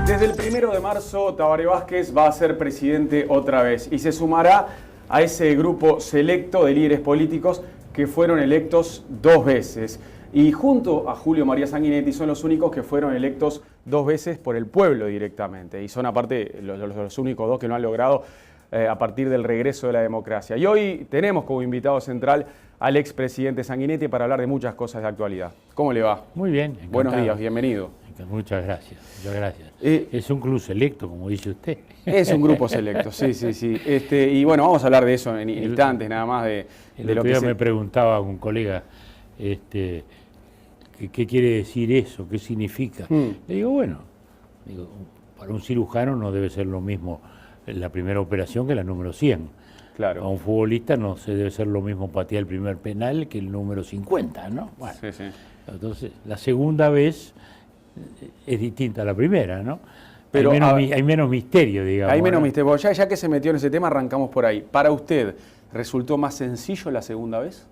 Desde el 1 de marzo, Tabaré Vázquez va a ser presidente otra vez y se sumará a ese grupo selecto de líderes políticos que fueron electos 2 veces. Y junto a Julio María Sanguinetti son los únicos que fueron electos 2 veces por el pueblo directamente. Y son aparte los únicos 2 que no han logrado a partir del regreso de la democracia. Y hoy tenemos como invitado central al expresidente Sanguinetti para hablar de muchas cosas de actualidad. ¿Cómo le va? Muy bien, encantado. Buenos días, bienvenido. Muchas gracias, muchas gracias. Es un club selecto, como dice usted. Es un grupo selecto, sí. Y bueno, vamos a hablar de eso en instantes, nada más de lo que me preguntaba un colega, ¿qué quiere decir eso? ¿Qué significa? Le digo, bueno, para un cirujano no debe ser lo mismo la primera operación que la número 100. Claro. A un futbolista no se debe ser lo mismo patear el primer penal que el número 50, ¿no? Bueno, sí. Entonces, la segunda vez es distinta a la primera, ¿no? Pero hay menos misterio, digamos. Hay menos misterio. Ya que se metió en ese tema, arrancamos por ahí. ¿Para usted resultó más sencillo la segunda vez?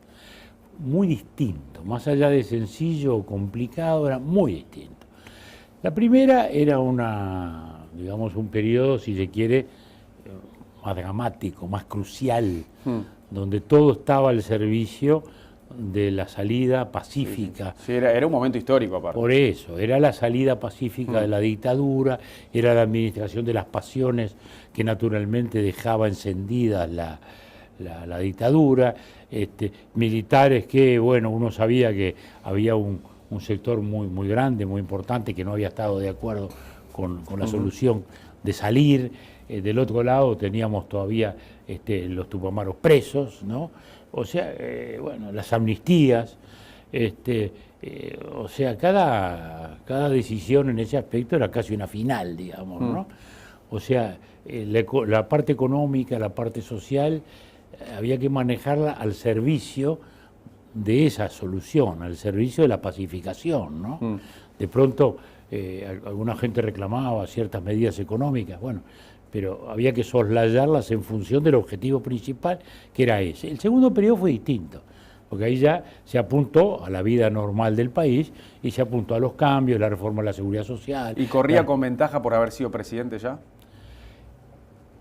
Muy distinto. Más allá de sencillo o complicado, era muy distinto. La primera era un periodo, si se quiere, más dramático, más crucial, donde todo estaba al servicio de la salida pacífica. Sí, era un momento histórico aparte. Por eso, era la salida pacífica de la dictadura, era la administración de las pasiones que naturalmente dejaba encendidas la dictadura, militares que, bueno, uno sabía que había un sector muy grande, muy importante, que no había estado de acuerdo con la solución de salir. Del otro lado teníamos todavía los tupamaros presos, ¿no? O sea, las amnistías, o sea, cada decisión en ese aspecto era casi una final, digamos, ¿no? O sea, la parte económica, la parte social, había que manejarla al servicio de esa solución, al servicio de la pacificación, ¿no? De pronto, alguna gente reclamaba ciertas medidas económicas, bueno, pero había que soslayarlas en función del objetivo principal, que era ese. El segundo periodo fue distinto, porque ahí ya se apuntó a la vida normal del país y se apuntó a los cambios, la reforma de la seguridad social. ¿Y corría con ventaja por haber sido presidente ya?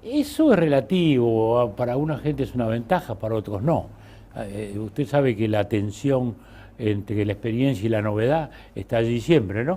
Eso es relativo, para una gente es una ventaja, para otros no. Usted sabe que la tensión entre la experiencia y la novedad está allí siempre, ¿no?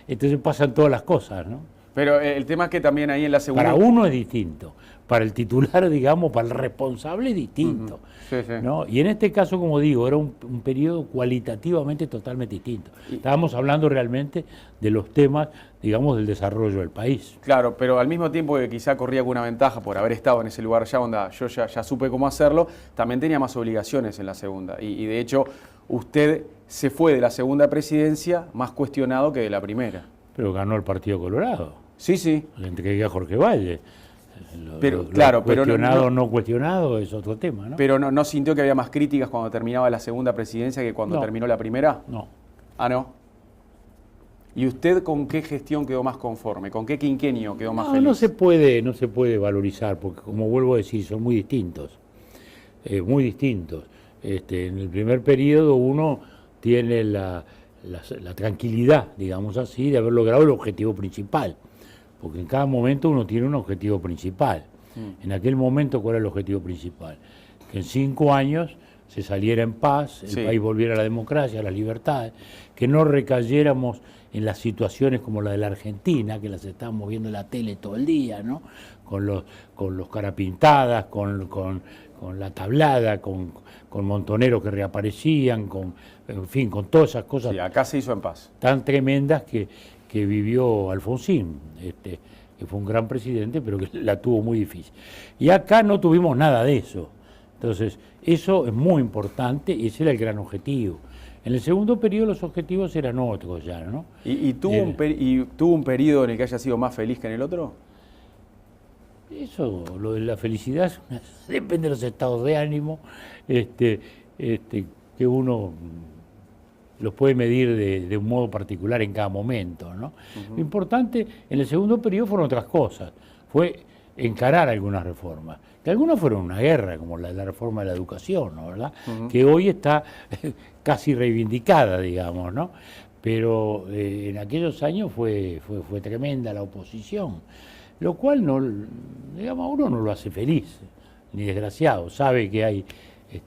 Entonces pasan todas las cosas, ¿no? Pero el tema es que también ahí en la segunda... Para uno es distinto, para el titular, digamos, para el responsable es distinto. Sí. ¿No? Y en este caso, como digo, era un periodo cualitativamente totalmente distinto. Estábamos hablando realmente de los temas, digamos, del desarrollo del país. Claro, pero al mismo tiempo que quizá corría alguna ventaja por haber estado en ese lugar ya, donde yo ya supe cómo hacerlo, también tenía más obligaciones en la segunda. Y de hecho, usted se fue de la segunda presidencia más cuestionado que de la primera. Pero ganó el Partido Colorado. Sí. Le entregué a Jorge Valle. Pero cuestionado o no cuestionado es otro tema, ¿no? Pero no sintió que había más críticas cuando terminaba la segunda presidencia que cuando terminó la primera. No. Ah, ¿no? ¿Y usted con qué gestión quedó más conforme? ¿Con qué quinquenio quedó más feliz? No se puede valorizar, porque como vuelvo a decir, son muy distintos. Muy distintos. En el primer periodo uno tiene la tranquilidad, digamos así, de haber logrado el objetivo principal. Porque en cada momento uno tiene un objetivo principal. En aquel momento, ¿cuál era el objetivo principal? Que en 5 años se saliera en paz, el país volviera a la democracia, a las libertades, que no recayéramos en las situaciones como la de la Argentina, que las estamos viendo en la tele todo el día, ¿no? Con los carapintadas, con la tablada, con montoneros que reaparecían, en fin, con todas esas cosas. Sí, acá se hizo en paz. Tan tremendas que vivió Alfonsín, que fue un gran presidente, pero que la tuvo muy difícil. Y acá no tuvimos nada de eso. Entonces, eso es muy importante y ese era el gran objetivo. En el segundo periodo los objetivos eran otros ya, ¿no? ¿Y tuvo un periodo en el que haya sido más feliz que en el otro? Eso, lo de la felicidad, depende de los estados de ánimo, que uno los puede medir de un modo particular en cada momento, ¿no? Lo importante en el segundo periodo fueron otras cosas, fue encarar algunas reformas, que algunas fueron una guerra, como la reforma de la educación, ¿no? ¿Verdad? Que hoy está casi reivindicada, digamos, ¿no? pero en aquellos años fue tremenda la oposición, lo cual no, digamos, a uno no lo hace feliz, ni desgraciado, sabe que hay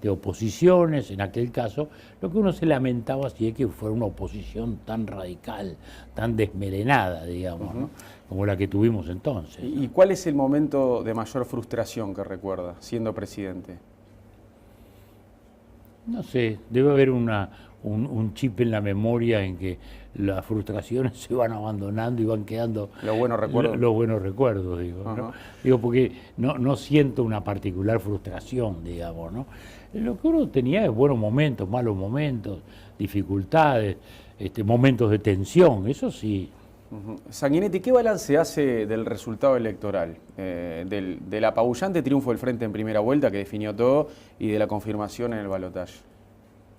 oposiciones, en aquel caso, lo que uno se lamentaba sí es que fuera una oposición tan radical, tan desmelenada, digamos, ¿no? Como la que tuvimos entonces. ¿Y cuál es el momento de mayor frustración que recuerda, siendo presidente? No sé, debe haber un chip en la memoria en que las frustraciones se van abandonando y van quedando los buenos recuerdos. Los buenos recuerdos, digo, ¿no? Digo, porque no siento una particular frustración, digamos, ¿no? Lo que uno tenía es buenos momentos, malos momentos, dificultades, momentos de tensión, eso sí. Sanguinetti, ¿qué balance hace del resultado electoral? Del apabullante triunfo del Frente en primera vuelta, que definió todo, y de la confirmación en el balotaje.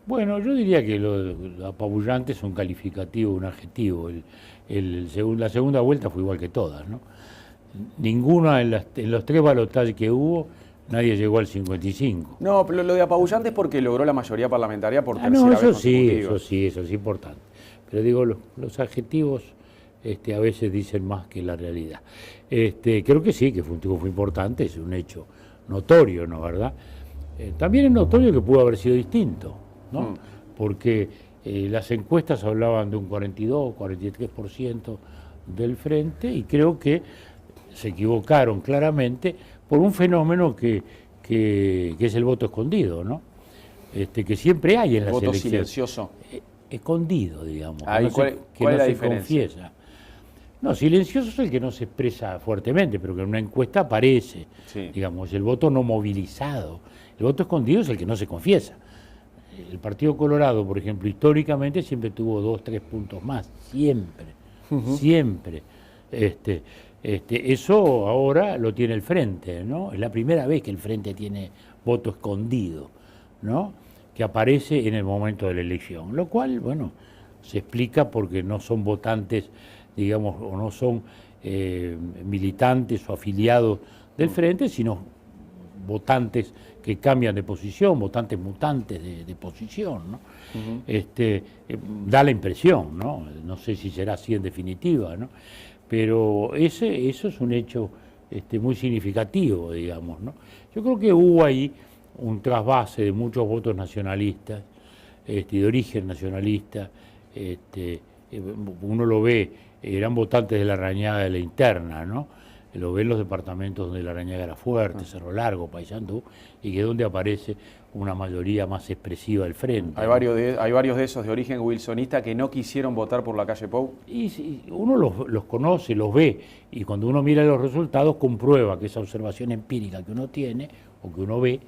Bueno, yo diría que lo apabullante es un calificativo, un adjetivo. La segunda vuelta fue igual que todas, ¿no? Ninguna, en los 3 balotajes que hubo, nadie llegó al 55. No, pero lo de apabullante es porque logró la mayoría parlamentaria por tercera no, vez eso consecutiva. sí, eso es importante. Pero digo, los adjetivos a veces dicen más que la realidad. Creo que sí, que fue un triunfo importante, es un hecho notorio, ¿no? ¿Verdad? También es notorio que pudo haber sido distinto, ¿no? Porque las encuestas hablaban de un 42, 43% del Frente, y creo que se equivocaron claramente por un fenómeno que es el voto escondido, ¿no? Que siempre hay en las elecciones. ¿Voto silencioso? Escondido, digamos. ¿Cuál es la diferencia? Confiesa. No, silencioso es el que no se expresa fuertemente, pero que en una encuesta aparece, sí. Digamos, el voto no movilizado. El voto escondido es el que no se confiesa. El Partido Colorado, por ejemplo, históricamente siempre tuvo 2, 3 puntos más, siempre, siempre. Eso ahora lo tiene el Frente, ¿no? Es la primera vez que el Frente tiene voto escondido, ¿no? Que aparece en el momento de la elección, lo cual, bueno, se explica porque no son votantes, digamos, o no son militantes o afiliados del Frente, sino votantes que cambian de posición, votantes mutantes de posición, ¿no? Da la impresión, ¿no? No sé si será así en definitiva, ¿no? Pero eso es un hecho muy significativo, digamos, ¿no? Yo creo que hubo ahí un trasvase de muchos votos nacionalistas, de origen nacionalista, uno lo ve, eran votantes de la Larrañaga de la Interna, ¿no? Lo ve en los departamentos donde la Larrañaga era fuerte, Cerro Largo, Paysandú, y que es donde aparece una mayoría más expresiva del Frente. Hay varios de esos de origen wilsonista que no quisieron votar por la calle Pou. Y uno los conoce, los ve, y cuando uno mira los resultados comprueba que esa observación empírica que uno tiene o que uno ve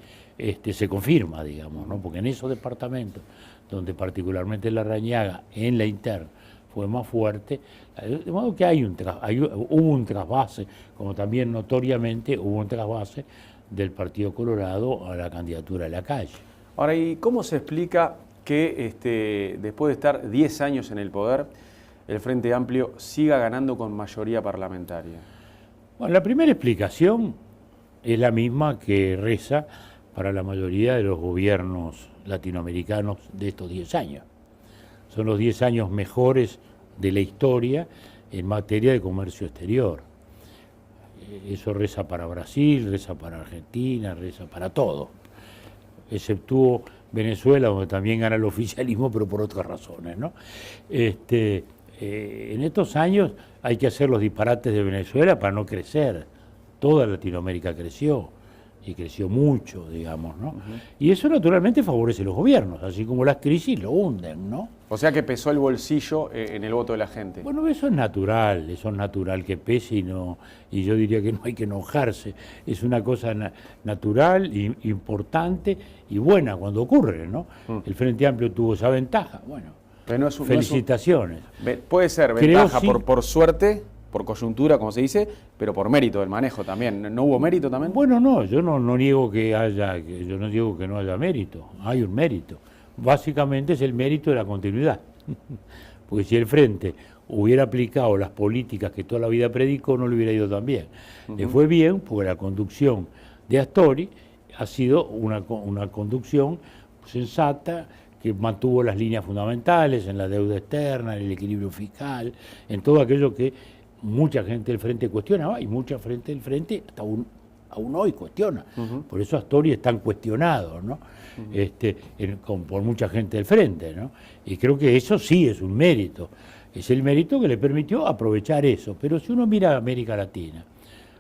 se confirma, digamos, ¿no? Porque en esos departamentos donde particularmente la Larrañaga en la Interna fue más fuerte, de modo que hubo un trasvase, como también notoriamente hubo un trasvase del Partido Colorado a la candidatura de Lacalle. Ahora, ¿y cómo se explica que después de estar 10 años en el poder, el Frente Amplio siga ganando con mayoría parlamentaria? Bueno, la primera explicación es la misma que reza para la mayoría de los gobiernos latinoamericanos de estos 10 años. Son los 10 años mejores de la historia en materia de comercio exterior. Eso reza para Brasil, reza para Argentina, reza para todo. Exceptuó Venezuela, donde también gana el oficialismo, pero por otras razones, ¿no? En estos años hay que hacer los disparates de Venezuela para no crecer. Toda Latinoamérica creció. Y creció mucho, digamos, ¿no? Y eso naturalmente favorece a los gobiernos, así como las crisis lo hunden, ¿no? O sea que pesó el bolsillo en el voto de la gente. Bueno, eso es natural que pese y yo diría que no hay que enojarse. Es una cosa natural, importante y buena cuando ocurre, ¿no? El Frente Amplio tuvo esa ventaja, bueno, felicitaciones. Puede ser ventaja por suerte, por coyuntura, como se dice, pero por mérito del manejo también. ¿No hubo mérito también? Bueno, no, yo no niego yo no digo que no haya mérito, hay un mérito. Básicamente es el mérito de la continuidad. Porque si el Frente hubiera aplicado las políticas que toda la vida predicó, no le hubiera ido tan bien. Le fue bien porque la conducción de Astori ha sido una conducción sensata, que mantuvo las líneas fundamentales en la deuda externa, en el equilibrio fiscal, en todo aquello que mucha gente del Frente cuestionaba y mucha gente del Frente hasta aún hoy cuestiona. Por eso Astori es tan cuestionado, ¿no? Por mucha gente del Frente, ¿no? Y creo que eso sí es un mérito. Es el mérito que le permitió aprovechar eso. Pero si uno mira a América Latina,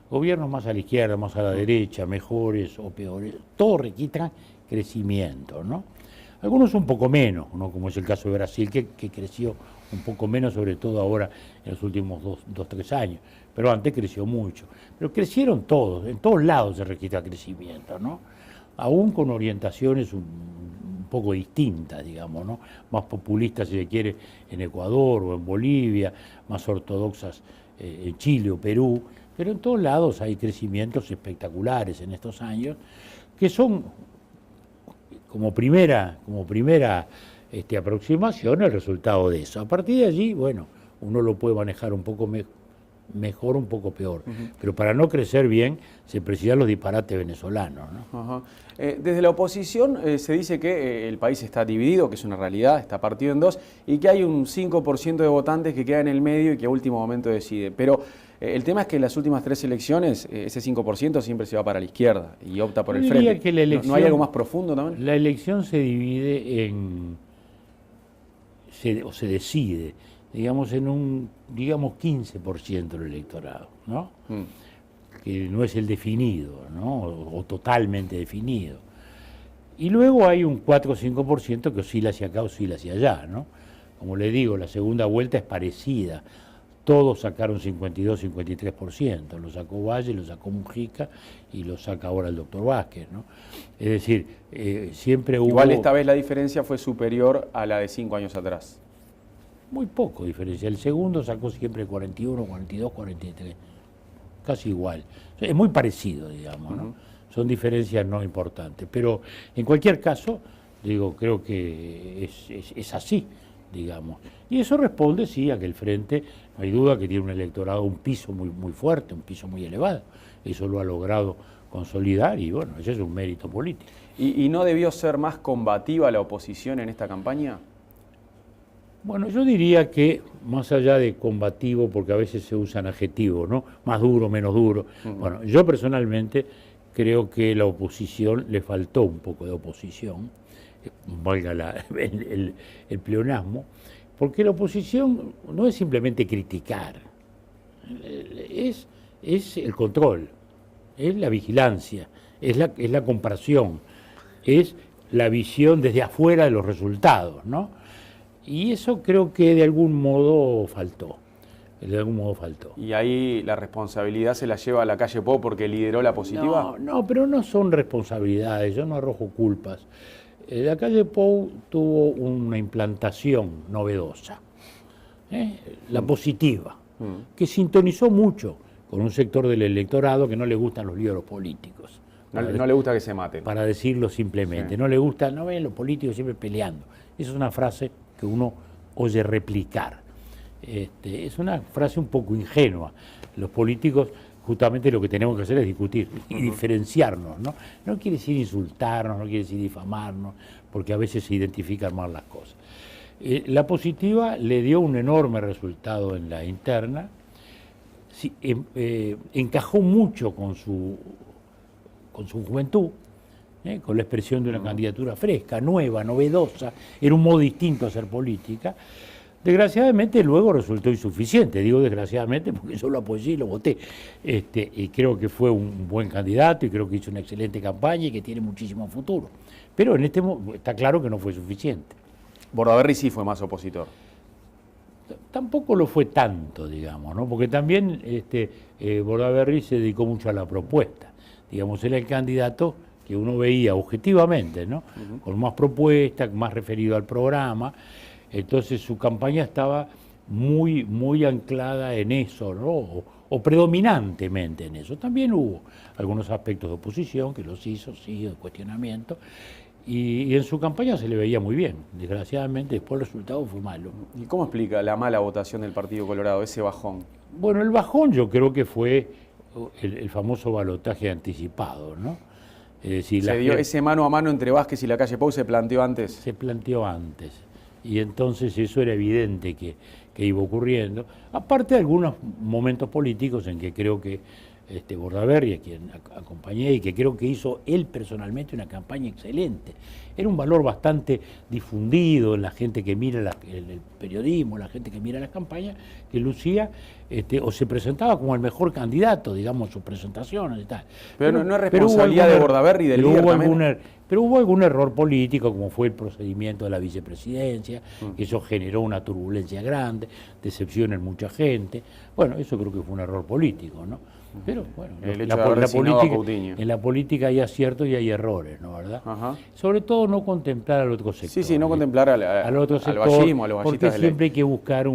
gobiernos más a la izquierda, más a la derecha, mejores o peores, todos requieren crecimiento, ¿no? Algunos un poco menos, ¿no? Como es el caso de Brasil, que creció un poco menos, sobre todo ahora en los últimos 3 años, pero antes creció mucho. Pero crecieron todos, en todos lados se registra crecimiento, ¿no? Aún con orientaciones un poco distintas, digamos, ¿no? Más populistas, si se quiere, en Ecuador o en Bolivia, más ortodoxas en Chile o Perú, pero en todos lados hay crecimientos espectaculares en estos años, que son como primera aproximación el resultado de eso. A partir de allí, bueno, uno lo puede manejar un poco mejor, un poco peor. Pero para no crecer bien, se precisan los disparates venezolanos, ¿no? Desde la oposición se dice que el país está dividido, que es una realidad, está partido en dos, y que hay un 5% de votantes que queda en el medio y que a último momento decide. Pero el tema es que en las últimas 3 elecciones ese 5% siempre se va para la izquierda y opta por el Frente. Que la elección, ¿No hay algo más profundo también? La elección se divide se decide, digamos, en un 15% del electorado, ¿no? Que no es el definido, ¿no? O totalmente definido. Y luego hay un 4 o 5% que oscila hacia acá, oscila hacia allá, ¿no? Como le digo, la segunda vuelta es parecida. Todos sacaron 52, 53%, lo sacó Valle, lo sacó Mujica y lo saca ahora el doctor Vázquez, ¿no? Es decir, siempre hubo... Igual esta vez la diferencia fue superior a la de 5 años atrás. Muy poco diferencia. El segundo sacó siempre 41, 42, 43. Casi igual. Es muy parecido, digamos, ¿no? Son diferencias no importantes. Pero en cualquier caso, digo, creo que es así, digamos. Y eso responde, sí, a que el Frente, no hay duda que tiene un electorado, un piso muy, muy fuerte, un piso muy elevado. Eso lo ha logrado consolidar y, bueno, ese es un mérito político. ¿Y no debió ser más combativa la oposición en esta campaña? Bueno, yo diría que, más allá de combativo, porque a veces se usan adjetivos, ¿no? Más duro, menos duro. Bueno, yo personalmente creo que la oposición le faltó un poco de oposición, valga el pleonasmo, porque la oposición no es simplemente criticar, es el control, es la vigilancia, es la comparación, es la visión desde afuera de los resultados, ¿no? Y eso creo que de algún modo faltó. ¿Y ahí la responsabilidad se la lleva a la calle Pou porque lideró la positiva? No, pero no son responsabilidades, yo no arrojo culpas. La calle Pou tuvo una implantación novedosa, la positiva, que sintonizó mucho con un sector del electorado que no le gustan los líderes políticos. No le gusta que se maten. Para decirlo simplemente, no le gusta, no ven los políticos siempre peleando. Esa es una frase que uno oye replicar. Es una frase un poco ingenua. Los políticos justamente lo que tenemos que hacer es discutir y diferenciarnos, ¿no? No quiere decir insultarnos, no quiere decir difamarnos, porque a veces se identifican mal las cosas. La positiva le dio un enorme resultado en la interna, encajó mucho con su juventud, con la expresión de una candidatura fresca, nueva, novedosa, era un modo distinto de hacer política. Desgraciadamente luego resultó insuficiente, digo desgraciadamente porque yo lo apoyé y lo voté, y creo que fue un buen candidato y creo que hizo una excelente campaña y que tiene muchísimo futuro, pero está claro que no fue suficiente. Bordaberry sí fue más opositor. Tampoco lo fue tanto, digamos, ¿no? Porque también Bordaberry se dedicó mucho a la propuesta, digamos, era el candidato que uno veía objetivamente, ¿no? Con más propuestas, más referido al programa. Entonces su campaña estaba muy, muy anclada en eso, ¿no? O predominantemente en eso. También hubo algunos aspectos de oposición que los hizo, sí, de cuestionamiento, y en su campaña se le veía muy bien. Desgraciadamente después el resultado fue malo. ¿Y cómo explica la mala votación del Partido Colorado, ese bajón? Bueno, el bajón yo creo que fue el famoso balotaje anticipado, ¿no? Es decir, se dio ese mano a mano entre Vázquez y Lacalle Pou, ¿se planteó antes? Se planteó antes. Y entonces eso era evidente que iba ocurriendo. Aparte de algunos momentos políticos en que creo que Bordaberry, a quien acompañé y que creo que hizo él personalmente una campaña excelente. Era un valor bastante difundido en la gente que mira el periodismo, la gente que mira las campañas, que lucía o se presentaba como el mejor candidato, digamos, sus presentaciones y tal. Pero no es responsabilidad de Bordaberry y del líder también. Pero hubo algún error político, como fue el procedimiento de la vicepresidencia, que eso generó una turbulencia grande, decepción en mucha gente. Bueno, eso creo que fue un error político, ¿no? Pero bueno, en la política hay aciertos y hay errores, ¿no? ¿Verdad? Ajá. Sobre todo no contemplar al otro sector. Sí, no contemplar al otro sector, al vallismo, a los vallistas porque siempre hay que buscar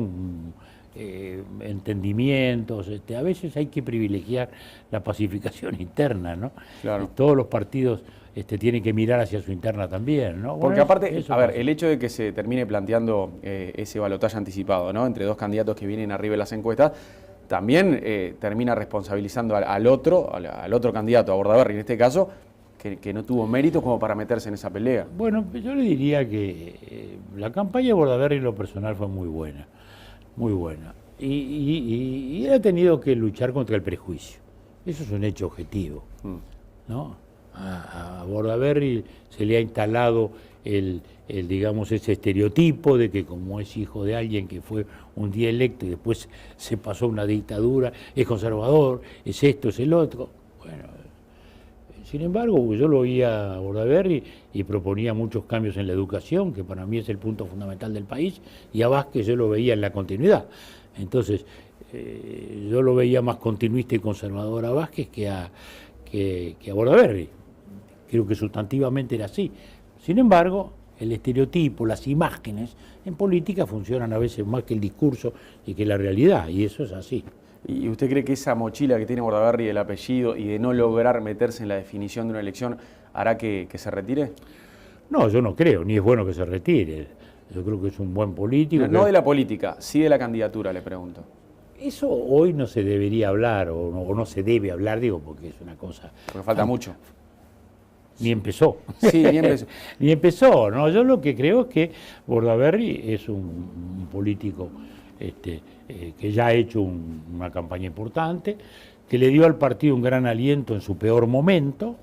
entendimientos. A veces hay que privilegiar la pacificación interna, ¿no? Claro. Todos los partidos tienen que mirar hacia su interna también, ¿no? Porque aparte, a ver, el hecho de que se termine planteando ese balotaje anticipado, ¿no? Entre dos candidatos que vienen arriba de las encuestas, también termina responsabilizando al otro candidato, a Bordaberry en este caso, que no tuvo méritos como para meterse en esa pelea. Bueno, yo le diría que la campaña de Bordaberry en lo personal fue muy buena, muy buena. Y él ha tenido que luchar contra el prejuicio. Eso es un hecho objetivo, ¿no? A Bordaberry se le ha instalado digamos, ese estereotipo de que como es hijo de alguien que fue un día electo y después se pasó una dictadura, es conservador, es esto, es el otro. Bueno, sin embargo, yo lo oía a Bordaberry y proponía muchos cambios en la educación, que para mí es el punto fundamental del país, y a Vázquez yo lo veía en la continuidad. Entonces, yo lo veía más continuista y conservador a Vázquez que a Bordaberry. Creo que sustantivamente era así. Sin embargo, el estereotipo, las imágenes en política funcionan a veces más que el discurso y que la realidad, y eso es así. ¿Y usted cree que esa mochila que tiene Bordaberry del apellido y de no lograr meterse en la definición de una elección hará que se retire? No, yo no creo, ni es bueno que se retire. Yo creo que es un buen político. No de la política, sí de la candidatura, le pregunto. Eso hoy no se debería hablar, o no se debe hablar, digo, porque es una cosa... Porque falta mucho. Ni empezó. Sí, ni empezó. Ni empezó, ¿no? Yo lo que creo es que Bordaberry es un político que ya ha hecho una campaña importante, que le dio al partido un gran aliento en su peor momento,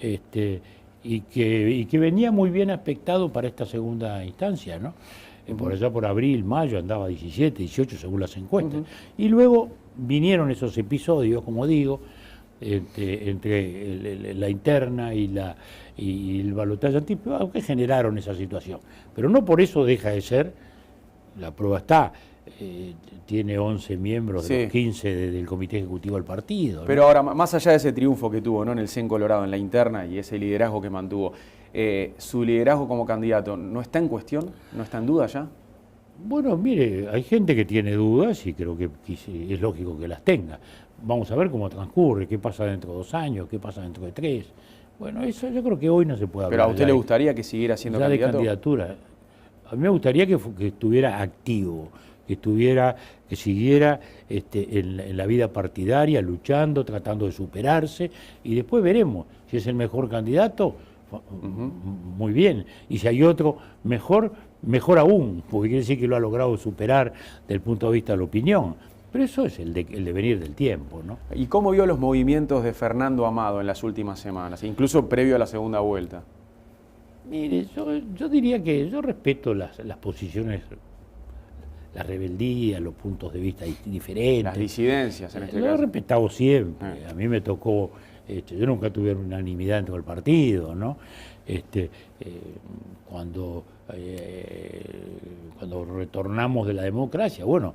y que venía muy bien aspectado para esta segunda instancia, ¿no? Por allá por abril, mayo, andaba 17, 18 según las encuestas. Y luego vinieron esos episodios, como digo, entre la interna y el balotaje anticipado, que generaron esa situación. Pero no por eso deja de ser, la prueba está, tiene 11 miembros de los 15 del comité ejecutivo del partido, ¿no? Pero ahora, más allá de ese triunfo que tuvo, ¿no?, en el CEN Colorado, en la interna, y ese liderazgo que mantuvo, ¿su liderazgo como candidato no está en cuestión? ¿No está en duda ya? Bueno, mire, hay gente que tiene dudas y creo que es lógico que las tenga. Vamos a ver cómo transcurre, qué pasa dentro de 2 años, qué pasa dentro de 3. Bueno, eso yo creo que hoy no se puede hablar. ¿Pero a usted le gustaría que siguiera siendo candidato? De candidatura. A mí me gustaría que estuviera activo, que siguiera en la vida partidaria, luchando, tratando de superarse, y después veremos si es el mejor candidato, muy bien, y si hay otro mejor aún, porque quiere decir que lo ha logrado superar desde el punto de vista de la opinión. Pero eso es el devenir del tiempo, ¿no? ¿Y cómo vio los movimientos de Fernando Amado en las últimas semanas, incluso previo a la segunda vuelta? Mire, yo diría que yo respeto las posiciones, la rebeldía, los puntos de vista diferentes. Las disidencias en este caso. Lo he respetado siempre. A mí me tocó, yo nunca tuve unanimidad dentro del partido, ¿no? Cuando retornamos de la democracia, bueno,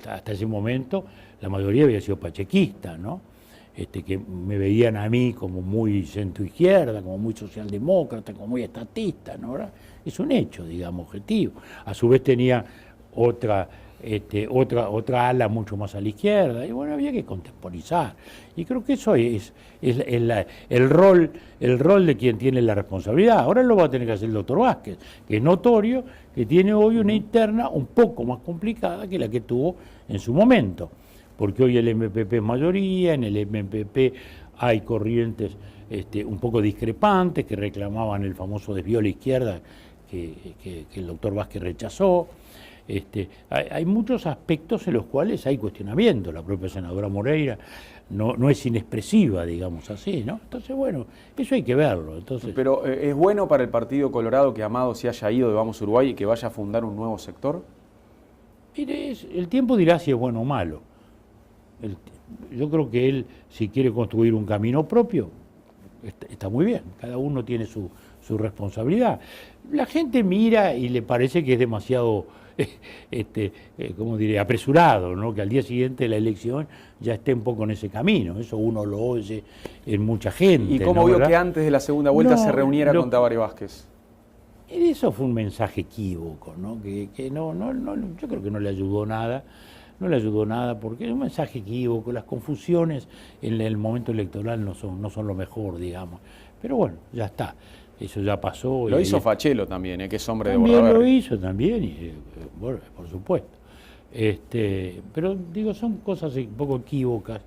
hasta ese momento la mayoría había sido pachequista, ¿no? Que me veían a mí como muy centroizquierda, como muy socialdemócrata, como muy estatista, ¿no? Es un hecho, digamos, objetivo. A su vez tenía otra ala mucho más a la izquierda, y bueno, había que contemporizar. Y creo que eso es el rol de quien tiene la responsabilidad. Ahora lo va a tener que hacer el doctor Vázquez, que es notorio que tiene hoy una interna un poco más complicada que la que tuvo en su momento, porque hoy el MPP es mayoría, en el MPP hay corrientes un poco discrepantes que reclamaban el famoso desvío a la izquierda que el doctor Vázquez rechazó. Hay muchos aspectos en los cuales hay cuestionamiento. La propia senadora Moreira no es inexpresiva, digamos así, ¿no? Entonces, bueno, eso hay que verlo. Entonces, pero ¿es bueno para el Partido Colorado que Amado se haya ido de Vamos Uruguay y que vaya a fundar un nuevo sector? mire, el tiempo dirá si es bueno o malo. Yo creo que él, si quiere construir un camino propio, está muy bien. Cada uno tiene su responsabilidad. La gente mira y le parece que es demasiado, ¿cómo diré?, apresurado, ¿no? Que al día siguiente de la elección ya esté un poco en ese camino. Eso uno lo oye en mucha gente. ¿Y cómo ¿no? vio ¿verdad? que antes de la segunda vuelta se reuniera con Tabaré Vázquez? Eso fue un mensaje equívoco, ¿no? Que no, yo creo que no le ayudó nada. No le ayudó nada porque es un mensaje equívoco. Las confusiones en el momento electoral no son lo mejor, digamos. Pero bueno, ya está. Eso ya pasó. Lo hizo Fachelo también, que es hombre de También Bordaberry. lo hizo, también, y, bueno, por supuesto. Pero digo, son cosas un poco equívocas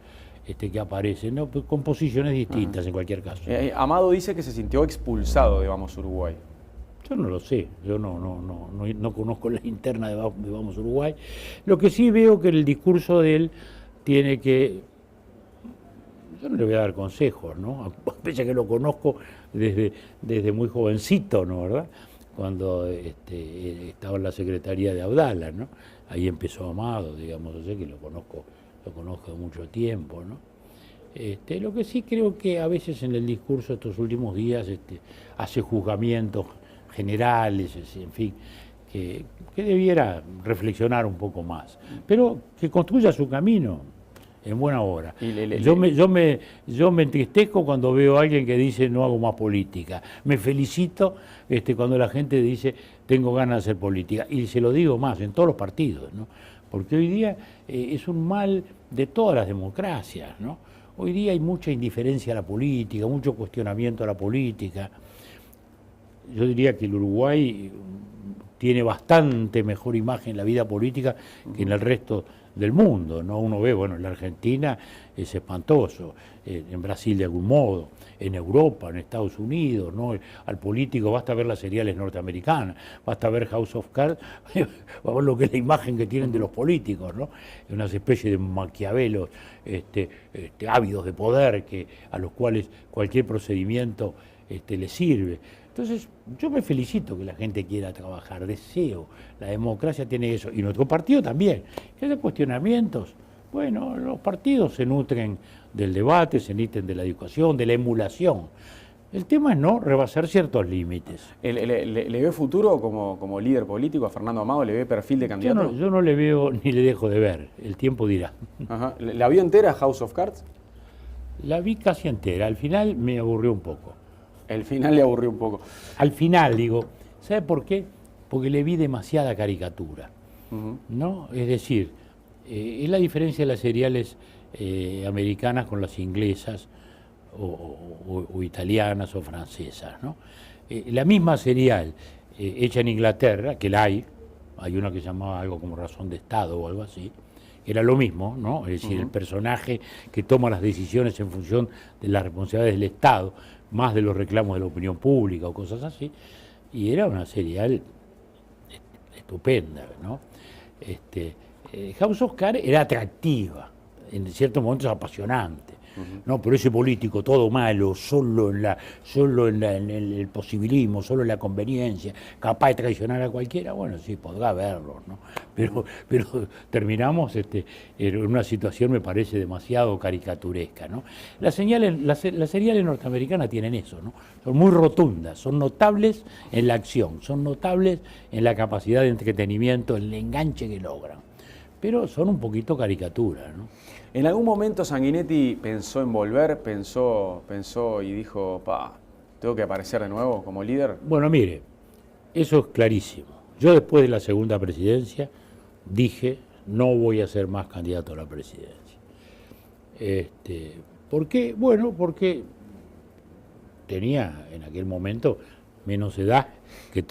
que aparecen, ¿no? Con posiciones distintas en cualquier caso. Amado dice que se sintió expulsado de Vamos Uruguay. Yo no lo sé, yo no conozco la interna de Vamos Uruguay. Lo que sí veo que el discurso de él tiene que... Yo no le voy a dar consejos, ¿no? A pesar que lo conozco desde muy jovencito, ¿no? ¿Verdad? Cuando estaba en la Secretaría de Abdala, ¿no? Ahí empezó Amado, digamos, así que lo conozco de mucho tiempo, ¿no? Lo que sí creo que a veces en el discurso estos últimos días hace juzgamientos generales, en fin, que debiera reflexionar un poco más, pero que construya su camino en buena hora. Yo me entristezco cuando veo a alguien que dice no hago más política. Me felicito cuando la gente dice tengo ganas de hacer política. Y se lo digo más, en todos los partidos, ¿no? Porque hoy día es un mal de todas las democracias, ¿no? Hoy día hay mucha indiferencia a la política, mucho cuestionamiento a la política. Yo diría que el Uruguay tiene bastante mejor imagen en la vida política que en el resto del mundo, ¿no? Uno ve, bueno, en la Argentina es espantoso, en Brasil de algún modo, en Europa, en Estados Unidos, ¿no? Al político basta ver las seriales norteamericanas, basta ver House of Cards, va a ver lo que es la imagen que tienen de los políticos, ¿no? Una especie de maquiavelos ávidos de poder a los cuales cualquier procedimiento les sirve. Entonces, yo me felicito que la gente quiera trabajar, deseo, la democracia tiene eso, y nuestro partido también. Que haya cuestionamientos, bueno, los partidos se nutren del debate, se nutren de la discusión, de la emulación. El tema es no rebasar ciertos límites. ¿Le ve futuro como líder político a Fernando Amado? ¿Le ve perfil de candidato? Yo no le veo ni le dejo de ver, el tiempo dirá. Ajá. ¿La vio entera House of Cards? La vi casi entera, al final me aburrió un poco. El final le aburrió un poco. Al final, digo, ¿sabe por qué? Porque le vi demasiada caricatura, ¿no? Es decir, es la diferencia de las seriales americanas con las inglesas o italianas o francesas, ¿no? La misma serial hecha en Inglaterra, que la hay una que se llamaba algo como Razón de Estado o algo así, era lo mismo, ¿no? Es decir, el personaje que toma las decisiones en función de las responsabilidades del Estado, más de los reclamos de la opinión pública o cosas así, y era una serial estupenda, ¿no? House of Cards era atractiva, en ciertos momentos apasionante, ¿no? Pero ese político todo malo, solo en el posibilismo, solo en la conveniencia, capaz de traicionar a cualquiera, bueno, sí, podrá verlo, ¿no? Pero terminamos en una situación, me parece, demasiado caricaturesca, ¿no? Las seriales norteamericanas tienen eso, ¿no? Son muy rotundas, son notables en la acción, son notables en la capacidad de entretenimiento, en el enganche que logran, pero son un poquito caricatura, ¿no? ¿En algún momento Sanguinetti pensó en volver, pensó y dijo, tengo que aparecer de nuevo como líder? Bueno, mire, eso es clarísimo. Yo después de la segunda presidencia dije, no voy a ser más candidato a la presidencia. ¿Por qué? Bueno, porque tenía en aquel momento menos edad que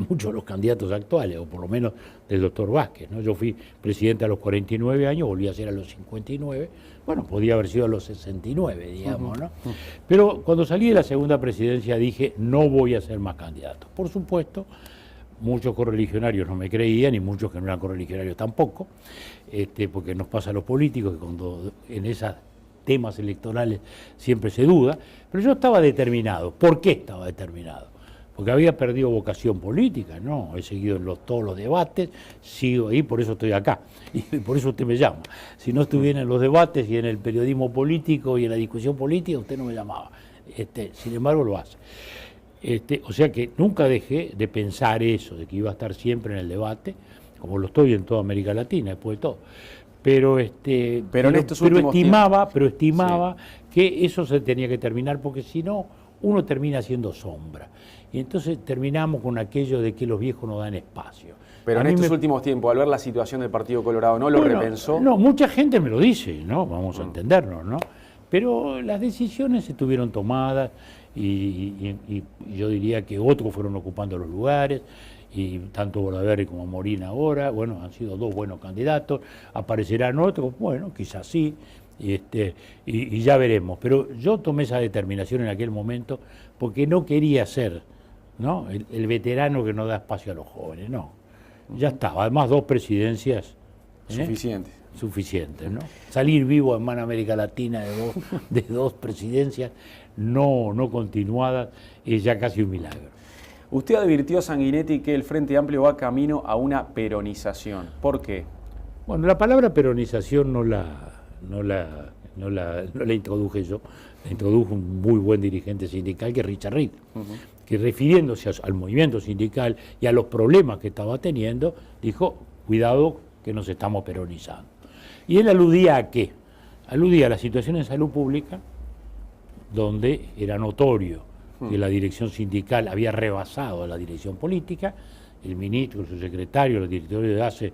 muchos de los candidatos actuales, o por lo menos del doctor Vázquez, ¿no? Yo fui presidente a los 49 años, volví a ser a los 59, bueno, podía haber sido a los 69, digamos, ¿no? Pero cuando salí de la segunda presidencia dije, no voy a ser más candidato. Por supuesto, muchos correligionarios no me creían y muchos que no eran correligionarios tampoco, porque nos pasa a los políticos que cuando en esos temas electorales siempre se duda, pero yo estaba determinado. ¿Por qué estaba determinado? Porque había perdido vocación política, ¿no? He seguido todos los debates, sigo ahí, por eso estoy acá, y por eso usted me llama. Si no estuviera en los debates y en el periodismo político y en la discusión política, usted no me llamaba. Sin embargo, lo hace. O sea que nunca dejé de pensar eso, de que iba a estar siempre en el debate, como lo estoy en toda América Latina, después de todo. Pero estimaba que eso se tenía que terminar, porque si no, uno termina haciendo sombra. Y entonces terminamos con aquello de que los viejos no dan espacio. Pero en estos últimos tiempos, al ver la situación del Partido Colorado, ¿no lo repensó? No, mucha gente me lo dice, ¿no? Vamos a entendernos, ¿no? Pero las decisiones estuvieron tomadas y yo diría que otros fueron ocupando los lugares, y tanto Bordaberry como Morín ahora, bueno, han sido dos buenos candidatos, aparecerán otros, bueno, quizás sí, y ya veremos. Pero yo tomé esa determinación en aquel momento porque no quería ser, ¿no?, el veterano que no da espacio a los jóvenes, no. Ya estaba, además 2 presidencias. Suficientes, ¿no? Salir vivo en mano América Latina de dos presidencias no continuadas es ya casi un milagro. Usted advirtió a Sanguinetti que el Frente Amplio va camino a una peronización. ¿Por qué? Bueno, la palabra peronización no la introduje yo, la introdujo un muy buen dirigente sindical que es Richard Reed, que refiriéndose al movimiento sindical y a los problemas que estaba teniendo, dijo, cuidado que nos estamos peronizando. ¿Y él aludía a qué? Aludía a la situación en salud pública, donde era notorio que la dirección sindical había rebasado a la dirección política, el ministro, el subsecretario, los directores de ACE,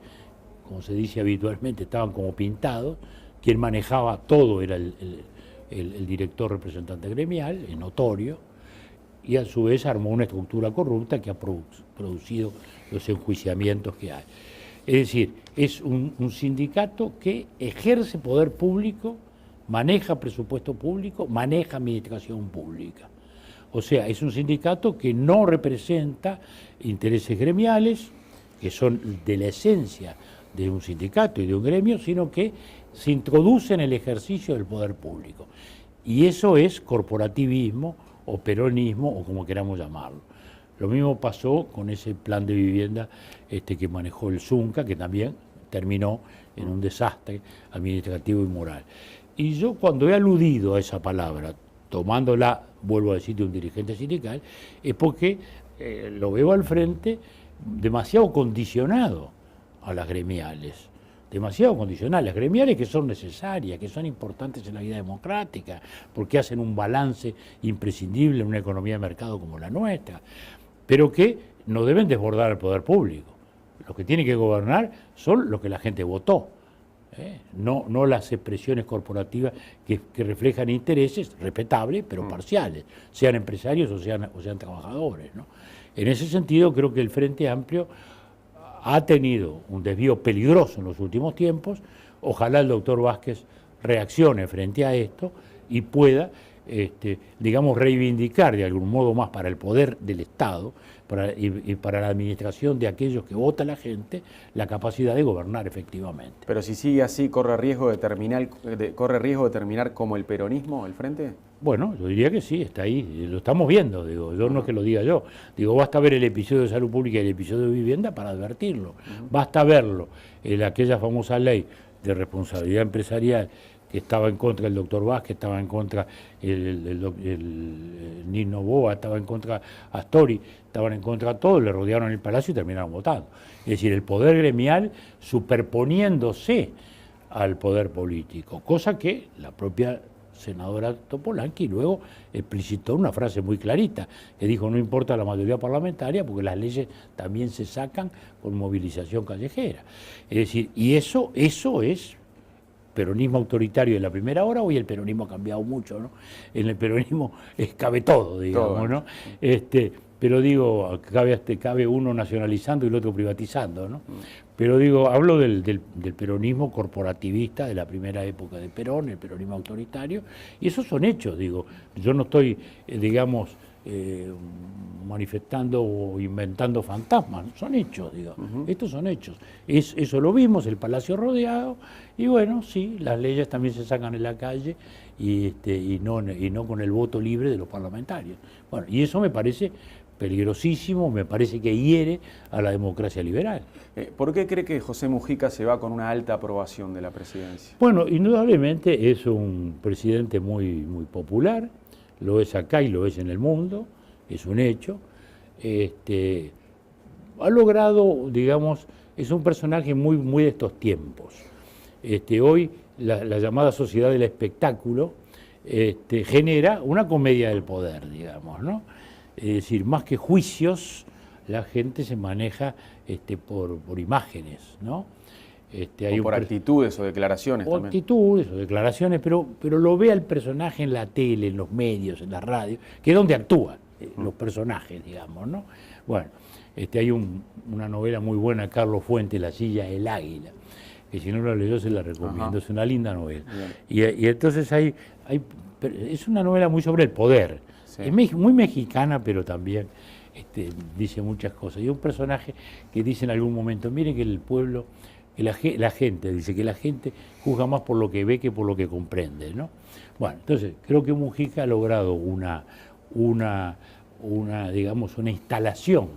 como se dice habitualmente, estaban como pintados, quien manejaba todo era el director representante gremial, es notorio, y a su vez armó una estructura corrupta que ha producido los enjuiciamientos que hay. Es decir, es un sindicato que ejerce poder público, maneja presupuesto público, maneja administración pública. O sea, es un sindicato que no representa intereses gremiales, que son de la esencia de un sindicato y de un gremio, sino que se introduce en el ejercicio del poder público. Y eso es corporativismo o peronismo, o como queramos llamarlo. Lo mismo pasó con ese plan de vivienda que manejó el Zunca, que también terminó en un desastre administrativo y moral. Y yo cuando he aludido a esa palabra, tomándola, vuelvo a decir, de un dirigente sindical, es porque lo veo al frente demasiado condicionado a las gremiales. Demasiado condicional, las gremiales que son necesarias, que son importantes en la vida democrática, porque hacen un balance imprescindible en una economía de mercado como la nuestra, pero que no deben desbordar el poder público. Los que tienen que gobernar son los que la gente votó, no las expresiones corporativas que reflejan intereses respetables, pero parciales, sean empresarios o sean trabajadores, ¿no? En ese sentido, creo que el Frente Amplio ha tenido un desvío peligroso en los últimos tiempos. Ojalá el doctor Vázquez reaccione frente a esto y pueda, digamos, reivindicar de algún modo más para el poder del Estado y para la administración de aquellos que vota la gente, la capacidad de gobernar efectivamente. Pero si sigue así, ¿corre riesgo de terminar como el peronismo, el Frente? Bueno, yo diría que sí, está ahí, lo estamos viendo, digo, yo no es que lo diga yo, digo, basta ver el episodio de salud pública y el episodio de vivienda para advertirlo, basta verlo, aquella famosa ley de responsabilidad empresarial que estaba en contra del doctor Vázquez, estaba en contra el Nino Boa, estaba en contra Astori, estaban en contra todos, le rodearon el palacio y terminaron votando. Es decir, el poder gremial superponiéndose al poder político, cosa que la propia senadora Topolánski luego explicitó una frase muy clarita, que dijo, no importa la mayoría parlamentaria, porque las leyes también se sacan con movilización callejera. Es decir, y eso es peronismo autoritario de la primera hora. Hoy el peronismo ha cambiado mucho, ¿no? En el peronismo cabe todo, digamos, ¿no? pero digo, cabe uno nacionalizando y el otro privatizando, ¿no? Pero digo, hablo del peronismo corporativista de la primera época de Perón, el peronismo autoritario, y esos son hechos, digo. Yo no estoy, digamos, manifestando o inventando fantasmas, son hechos, digo. Estos son hechos. Eso lo vimos, el Palacio rodeado, y bueno, sí, las leyes también se sacan en la calle y no con el voto libre de los parlamentarios. Bueno, y eso me parece peligrosísimo, me parece que hiere a la democracia liberal. ¿Por qué cree que José Mujica se va con una alta aprobación de la presidencia? Bueno, indudablemente es un presidente muy popular, lo es acá y lo es en el mundo, es un hecho. Ha logrado, digamos, es un personaje muy de estos tiempos. Hoy la llamada sociedad del espectáculo genera una comedia del poder, digamos, ¿no? Es decir, más que juicios, la gente se maneja por imágenes, ¿no? O por actitudes o declaraciones también. Actitudes o declaraciones, pero lo ve al personaje en la tele, en los medios, en la radio, que es donde actúan los personajes, digamos, ¿no? Bueno, hay una novela muy buena, Carlos Fuentes, La silla del águila, que si no la leyó se la recomiendo, es una linda novela. Y entonces es una novela muy sobre el poder, sí. Es muy mexicana, pero también dice muchas cosas. Y un personaje que dice en algún momento, miren que el pueblo, que la gente juzga más por lo que ve que por lo que comprende, ¿no? Bueno, entonces creo que Mujica ha logrado digamos, una instalación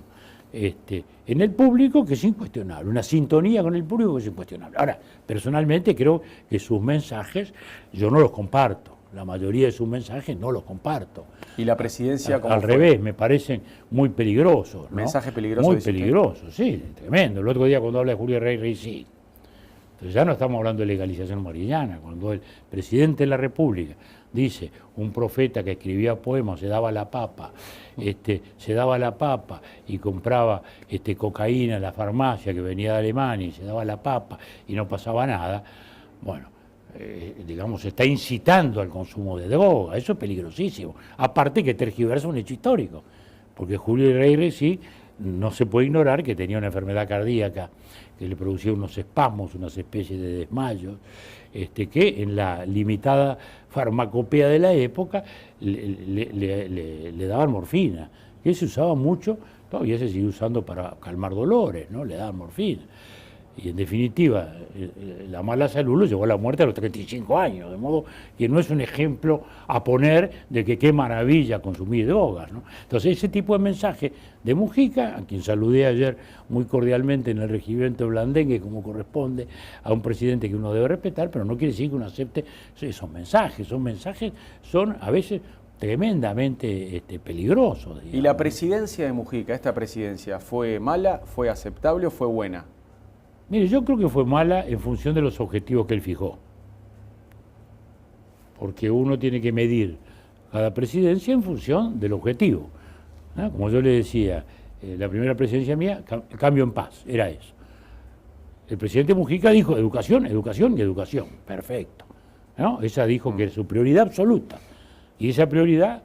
en el público que es incuestionable, una sintonía con el público que es incuestionable. Ahora, personalmente creo que sus mensajes yo no los comparto, la mayoría de sus mensajes no los comparto. ¿Y la presidencia cómo al fue? revés, me parecen muy peligrosos, ¿no? ¿Mensajes peligrosos? Muy peligrosos, sí, tremendo. El otro día cuando habla de Julio Rey, sí. Entonces ya no estamos hablando de legalización mariana, cuando el presidente de la República dice, un profeta que escribía poemas se daba la papa y compraba cocaína en la farmacia que venía de Alemania y se daba la papa y no pasaba nada, bueno, digamos, está incitando al consumo de droga, eso es peligrosísimo. Aparte que tergiversa un hecho histórico, porque Julio Rey sí, no se puede ignorar que tenía una enfermedad cardíaca que le producía unos espasmos, unas especies de desmayos, que en la limitada farmacopea de la época le daban morfina, que se usaba mucho, todavía se sigue usando para calmar dolores, ¿no? Le daban morfina. Y en definitiva, la mala salud lo llevó a la muerte a los 35 años, de modo que no es un ejemplo a poner de que qué maravilla consumir drogas, ¿no? Entonces ese tipo de mensaje de Mujica, a quien saludé ayer muy cordialmente en el regimiento Blandengue, como corresponde a un presidente que uno debe respetar, pero no quiere decir que uno acepte esos mensajes, son a veces tremendamente peligrosos, digamos. ¿Y la presidencia de Mujica, esta presidencia, fue mala, fue aceptable o fue buena? Mire, yo creo que fue mala en función de los objetivos que él fijó. Porque uno tiene que medir cada presidencia en función del objetivo, ¿no? Como yo le decía, la primera presidencia mía, cambio en paz, era eso. El presidente Mujica dijo educación, educación y educación. Perfecto, ¿no? Esa dijo que es su prioridad absoluta. Y esa prioridad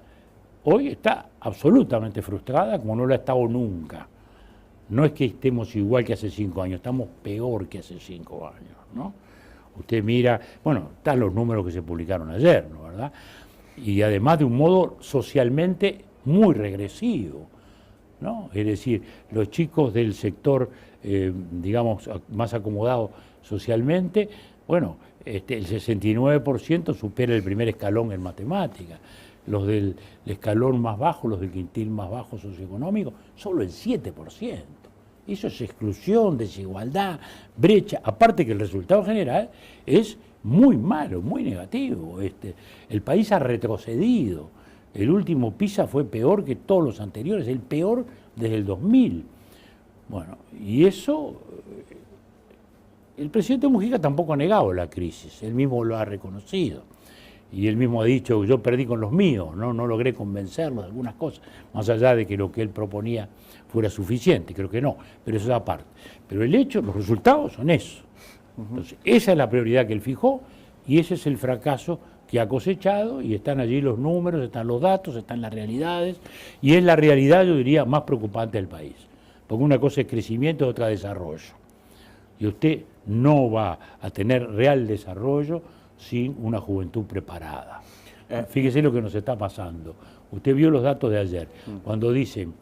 hoy está absolutamente frustrada como no lo ha estado nunca. No es que estemos igual que hace 5 años, estamos peor que hace 5 años, ¿no? Usted mira, bueno, están los números que se publicaron ayer, ¿no? ¿Verdad? Y además de un modo socialmente muy regresivo, ¿no? Es decir, los chicos del sector, digamos, más acomodado socialmente, bueno, el 69% supera el primer escalón en matemáticas. Los del escalón más bajo, los del quintil más bajo socioeconómico, solo el 7%. Eso es exclusión, desigualdad, brecha. Aparte que el resultado general es muy malo, muy negativo. El país ha retrocedido. El último PISA fue peor que todos los anteriores, el peor desde el 2000. Bueno, y eso, el presidente Mujica tampoco ha negado la crisis, él mismo lo ha reconocido. Y él mismo ha dicho, yo perdí con los míos, no logré convencerlos de algunas cosas, más allá de que lo que él proponía fuera suficiente, creo que no, pero eso es aparte. Pero el hecho, los resultados son esos. Entonces, esa es la prioridad que él fijó y ese es el fracaso que ha cosechado, y están allí los números, están los datos, están las realidades, y es la realidad, yo diría, más preocupante del país. Porque una cosa es crecimiento y otra desarrollo. Y usted no va a tener real desarrollo sin una juventud preparada. Fíjese lo que nos está pasando. Usted vio los datos de ayer, cuando dicen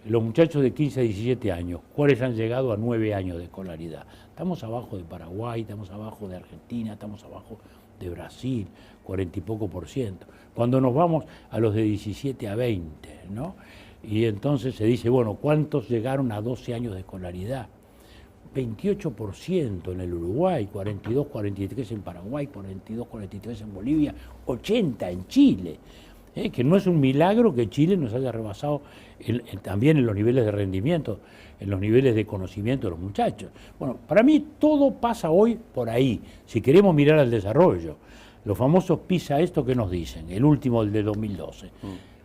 los muchachos de 15 a 17 años, ¿cuáles han llegado a 9 años de escolaridad? Estamos abajo de Paraguay, estamos abajo de Argentina, estamos abajo de Brasil, 40 y poco %. Cuando nos vamos a los de 17 a 20, ¿no? Y entonces se dice, bueno, ¿cuántos llegaron a 12 años de escolaridad? 28% en el Uruguay, 42, 43 en Paraguay, 42, 43 en Bolivia, 80 en Chile. Que no es un milagro que Chile nos haya rebasado también en los niveles de rendimiento, en los niveles de conocimiento de los muchachos. Bueno, para mí todo pasa hoy por ahí, si queremos mirar al desarrollo. Los famosos PISA, esto que nos dicen, el último, el de 2012.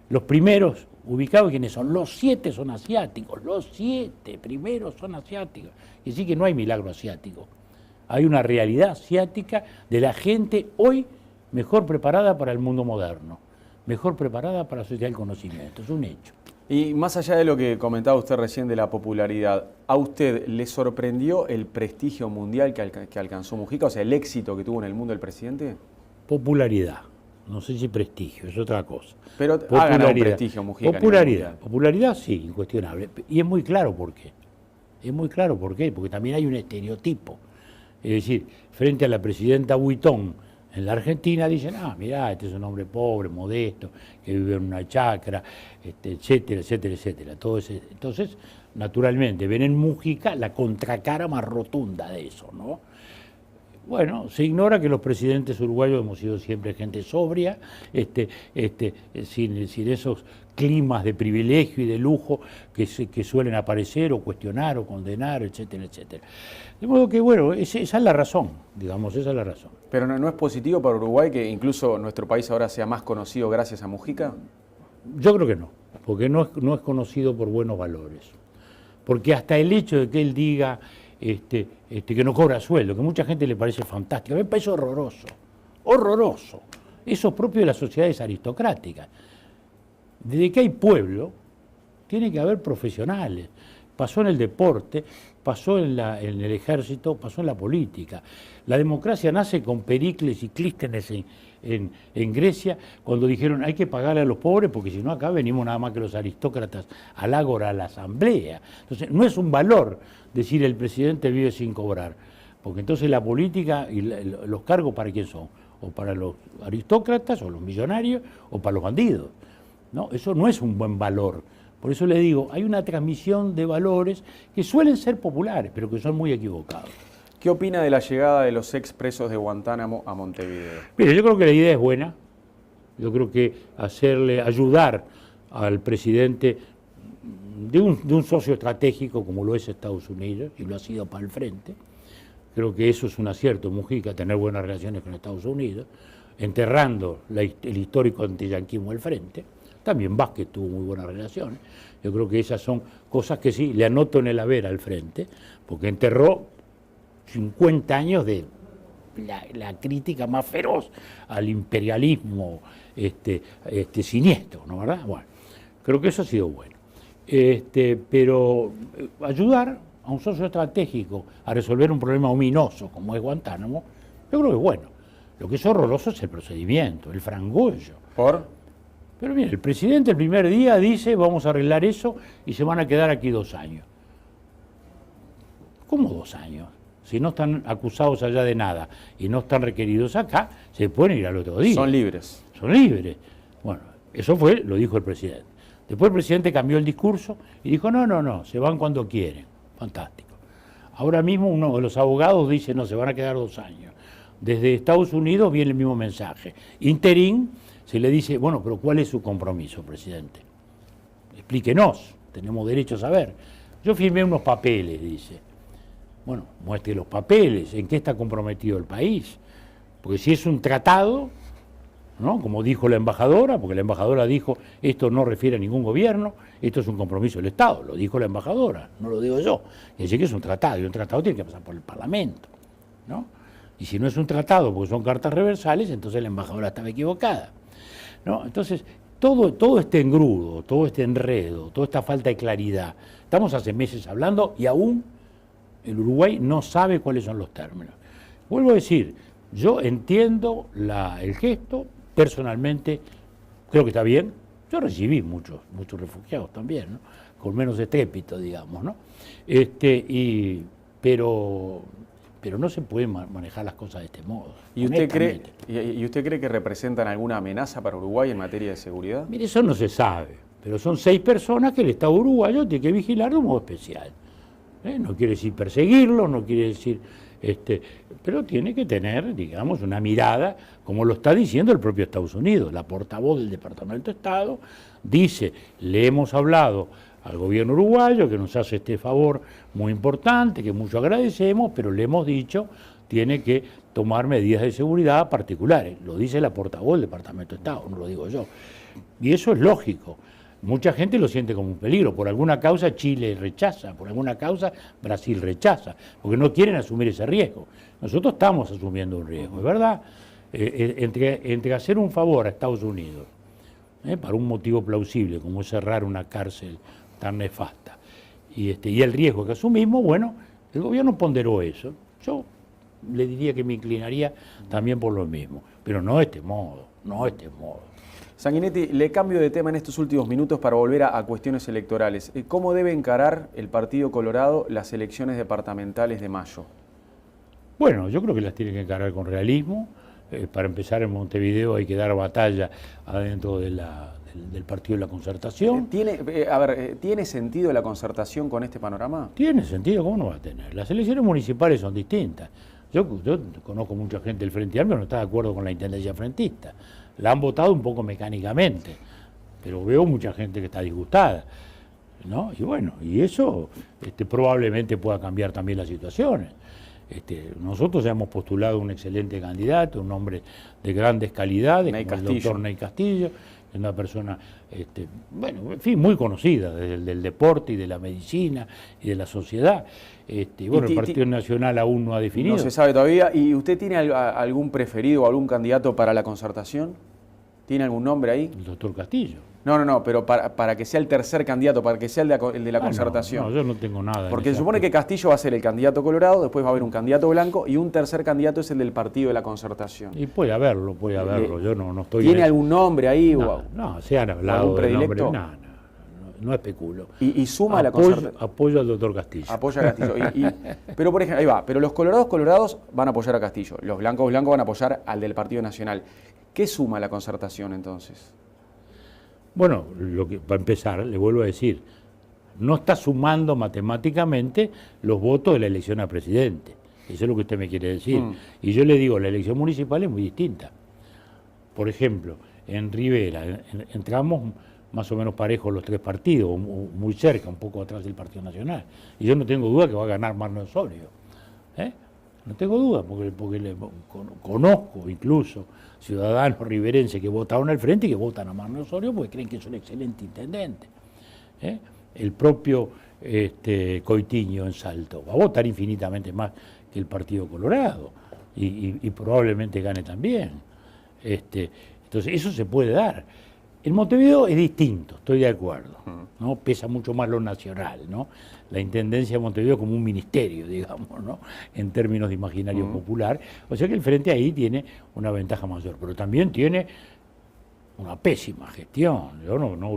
Los primeros ubicados, ¿quiénes son? Los 7 son asiáticos, los 7 primeros son asiáticos. Y sí que no hay milagro asiático. Hay una realidad asiática de la gente hoy mejor preparada para el mundo moderno, mejor preparada para la sociedad del conocimiento, es un hecho. Y más allá de lo que comentaba usted recién de la popularidad, ¿a usted le sorprendió el prestigio mundial que alcanzó Mujica, o sea, el éxito que tuvo en el mundo el presidente? Popularidad, no sé si prestigio, es otra cosa. Pero ha ganado prestigio Mujica. Popularidad sí, incuestionable. Y es muy claro por qué. Es muy claro por qué, porque también hay un estereotipo. Es decir, frente a la presidenta Huitón, en la Argentina dicen, mirá, este es un hombre pobre, modesto, que vive en una chacra, etcétera, etcétera, etcétera. Entonces, naturalmente, ven en Mujica la contracara más rotunda de eso, ¿no? Bueno, se ignora que los presidentes uruguayos hemos sido siempre gente sobria, sin esos climas de privilegio y de lujo que suelen aparecer o cuestionar o condenar, etcétera, etcétera. De modo que, bueno, esa es la razón, digamos, esa es la razón. ¿Pero no es positivo para Uruguay que incluso nuestro país ahora sea más conocido gracias a Mujica? Yo creo que no, porque no es conocido por buenos valores. Porque hasta el hecho de que él diga que no cobra sueldo, que a mucha gente le parece fantástico, a mí me parece horroroso, horroroso. Eso es propio de las sociedades aristocráticas. Desde que hay pueblo, tiene que haber profesionales. Pasó en el deporte, pasó en el ejército, pasó en la política. La democracia nace con Pericles y Clístenes en Grecia, cuando dijeron hay que pagarle a los pobres, porque si no acá venimos nada más que los aristócratas al ágora, a la asamblea. Entonces no es un valor decir el presidente vive sin cobrar, porque entonces la política y los cargos ¿para quién son? O para los aristócratas, o los millonarios, o para los bandidos. No, eso no es un buen valor. Por eso le digo, hay una transmisión de valores que suelen ser populares, pero que son muy equivocados. ¿Qué opina de la llegada de los expresos de Guantánamo a Montevideo? Mire, yo creo que la idea es buena. Yo creo que ayudar al presidente de un socio estratégico como lo es Estados Unidos, y lo ha sido para el frente. Creo que eso es un acierto, Mujica, tener buenas relaciones con Estados Unidos, enterrando el histórico antiyanquismo al frente. También Vázquez tuvo muy buenas relaciones. Yo creo que esas son cosas que sí, le anoto en el haber al frente, porque enterró 50 años de la crítica más feroz al imperialismo siniestro, ¿no verdad? Bueno, creo que eso ha sido bueno. Pero ayudar a un socio estratégico a resolver un problema ominoso como es Guantánamo, yo creo que es bueno. Lo que es horroroso es el procedimiento, el frangollo. ¿Por? Pero mire, el presidente el primer día dice vamos a arreglar eso y se van a quedar aquí 2 años. ¿Cómo 2 años? Si no están acusados allá de nada y no están requeridos acá, se pueden ir al otro día. Son libres. Son libres. Bueno, eso lo dijo el presidente. Después el presidente cambió el discurso y dijo no, se van cuando quieren. Fantástico. Ahora mismo uno de los abogados dice no, se van a quedar 2 años. Desde Estados Unidos viene el mismo mensaje. Interín se le dice, bueno, pero ¿cuál es su compromiso, presidente? Explíquenos, tenemos derecho a saber. Yo firmé unos papeles, dice. Bueno, muestre los papeles, ¿en qué está comprometido el país? Porque si es un tratado, ¿no? Como dijo la embajadora, porque la embajadora dijo, esto no refiere a ningún gobierno, esto es un compromiso del Estado, lo dijo la embajadora, no lo digo yo. Es decir, que es un tratado, y un tratado tiene que pasar por el Parlamento, ¿no? Y si no es un tratado, porque son cartas reversales, entonces la embajadora estaba equivocada, ¿no? Entonces, todo este engrudo, todo este enredo, toda esta falta de claridad, estamos hace meses hablando y aún el Uruguay no sabe cuáles son los términos. Vuelvo a decir, yo entiendo el gesto, personalmente creo que está bien. Yo recibí muchos refugiados también, ¿no? Con menos estrépito, digamos, ¿no? Pero no se pueden manejar las cosas de este modo. ¿Y usted cree que representan alguna amenaza para Uruguay en materia de seguridad? Mire, eso no se sabe, pero son 6 personas que el Estado uruguayo tiene que vigilar de un modo especial. No quiere decir perseguirlos, no quiere decir... pero tiene que tener, digamos, una mirada, como lo está diciendo el propio Estados Unidos. La portavoz del Departamento de Estado dice, le hemos hablado al gobierno uruguayo que nos hace este favor muy importante, que mucho agradecemos, pero le hemos dicho, tiene que tomar medidas de seguridad particulares. Lo dice la portavoz del Departamento de Estado, no lo digo yo. Y eso es lógico. Mucha gente lo siente como un peligro. Por alguna causa Chile rechaza, por alguna causa Brasil rechaza, porque no quieren asumir ese riesgo. Nosotros estamos asumiendo un riesgo, es verdad. Entre hacer un favor a Estados Unidos, para un motivo plausible, como es cerrar una cárcel tan nefasta, y el riesgo que asumimos, bueno, el gobierno ponderó eso. Yo le diría que me inclinaría también por lo mismo, pero no de este modo, no de este modo. Sanguinetti, le cambio de tema en estos últimos minutos para volver a cuestiones electorales. ¿Cómo debe encarar el Partido Colorado las elecciones departamentales de mayo? Bueno, yo creo que las tiene que encarar con realismo. Para empezar, en Montevideo hay que dar batalla adentro del Partido de la Concertación. ¿Tiene sentido la concertación con este panorama? Tiene sentido, ¿cómo no va a tener? Las elecciones municipales son distintas. Yo conozco mucha gente del Frente Amplio que no está de acuerdo con la intendencia frentista. La han votado un poco mecánicamente, pero veo mucha gente que está disgustada, ¿no? Y bueno, y eso probablemente pueda cambiar también las situaciones. Nosotros ya hemos postulado un excelente candidato, un hombre de grandes calidades, como el doctor Ney Castillo, es una persona, bueno, en fin, muy conocida del deporte y de la medicina y de la sociedad. Bueno, el Partido Nacional aún no ha definido. No se sabe todavía. ¿Y usted tiene algún preferido o algún candidato para la concertación? ¿Tiene algún nombre ahí? El doctor Castillo. No, pero para que sea el tercer candidato, para que sea el de la concertación. No, yo no tengo nada. Porque se supone que Castillo va a ser el candidato colorado, después va a haber un candidato blanco y un tercer candidato es el del Partido de la Concertación. Y puede haberlo. Yo no estoy... ¿Tiene algún nombre ahí? No, se han hablado de nombre. No especulo. ¿Y suma la concertación? Apoyo al doctor Castillo. Apoya a Castillo. Pero por ejemplo, ahí va, pero los colorados van a apoyar a Castillo, los blancos van a apoyar al del Partido Nacional. ¿Qué suma la concertación entonces? Bueno, para empezar, le vuelvo a decir, no está sumando matemáticamente los votos de la elección a presidente. Eso es lo que usted me quiere decir. Y yo le digo, la elección municipal es muy distinta. Por ejemplo, en Rivera entramos más o menos parejos los 3 partidos, muy cerca, un poco atrás del Partido Nacional. Y yo no tengo duda que va a ganar Marno Osorio. No tengo duda, porque conozco incluso ciudadanos riverenses que votaron al frente y que votan a Marno Osorio porque creen que es un excelente intendente. El propio Coitiño en Salto va a votar infinitamente más que el Partido Colorado y probablemente gane también. Entonces eso se puede dar. En Montevideo es distinto, estoy de acuerdo, ¿no? Pesa mucho más lo nacional, ¿no? La intendencia de Montevideo como un ministerio, digamos, ¿no? En términos de imaginario popular. O sea que el Frente ahí tiene una ventaja mayor, pero también tiene una pésima gestión. Yo no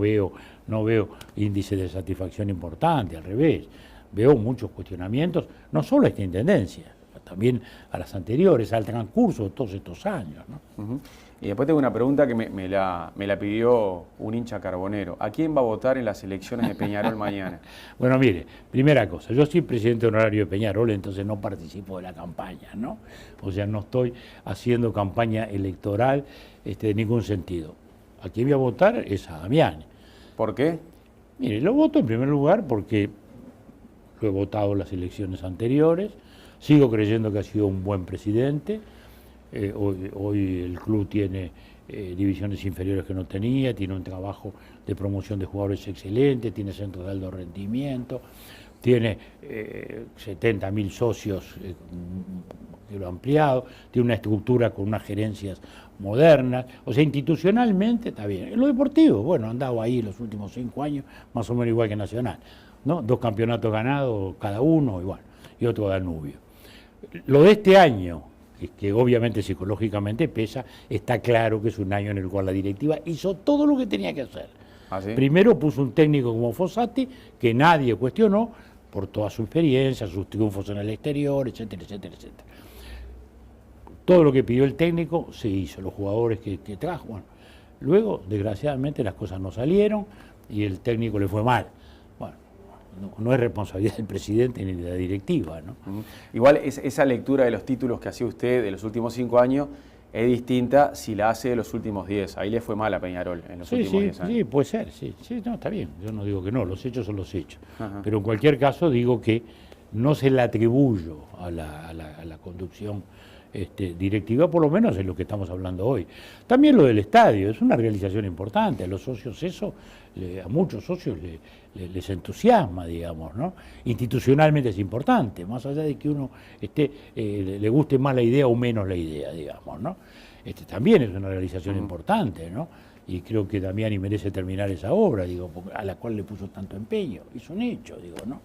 veo índices de satisfacción importante, al revés. Veo muchos cuestionamientos, no solo a esta intendencia, también a las anteriores, al transcurso de todos estos años, ¿no? Y después tengo una pregunta que me la pidió un hincha carbonero. ¿A quién va a votar en las elecciones de Peñarol mañana? Bueno, mire, primera cosa, yo soy presidente honorario de Peñarol, entonces no participo de la campaña, ¿no? O sea, no estoy haciendo campaña electoral de ningún sentido. ¿A quién voy a votar? Es a Damiani. ¿Por qué? Mire, lo voto en primer lugar porque lo he votado en las elecciones anteriores, sigo creyendo que ha sido un buen presidente. Hoy el club tiene divisiones inferiores que no tenía, tiene un trabajo de promoción de jugadores excelente, tiene centros de alto rendimiento, tiene 70.000 socios lo ha ampliado, tiene una estructura con unas gerencias modernas, o sea, institucionalmente está bien. En lo deportivo, bueno, ha andado ahí los últimos 5 años, más o menos igual que Nacional, ¿no? 2 campeonatos ganados cada uno, y bueno, y otro Danubio. Lo de este año, que obviamente psicológicamente pesa, está claro que es un año en el cual la directiva hizo todo lo que tenía que hacer. ¿Ah, sí? Primero puso un técnico como Fossati, que nadie cuestionó, por toda su experiencia, sus triunfos en el exterior, etcétera, etcétera, etcétera. Todo lo que pidió el técnico se hizo, los jugadores que trajo. Bueno, luego, desgraciadamente, las cosas no salieron y el técnico le fue mal. Bueno, no es responsabilidad del presidente ni de la directiva, ¿no? Igual esa lectura de los títulos que hacía usted de los últimos 5 años es distinta si la hace de los últimos 10. Ahí le fue mal a Peñarol en los últimos 10 años. Sí, puede ser, sí, no, está bien. Yo no digo que no, los hechos son los hechos. Ajá. Pero en cualquier caso digo que no se le atribuyo a la conducción directiva, por lo menos en lo que estamos hablando hoy. También lo del estadio, es una realización importante. A los socios eso, a muchos socios les entusiasma, digamos, ¿no? Institucionalmente es importante, más allá de que uno le guste más la idea o menos la idea, digamos, ¿no? También es una realización importante, ¿no? Y creo que Damiani merece terminar esa obra, digo, a la cual le puso tanto empeño. Es un hecho, digo, ¿no?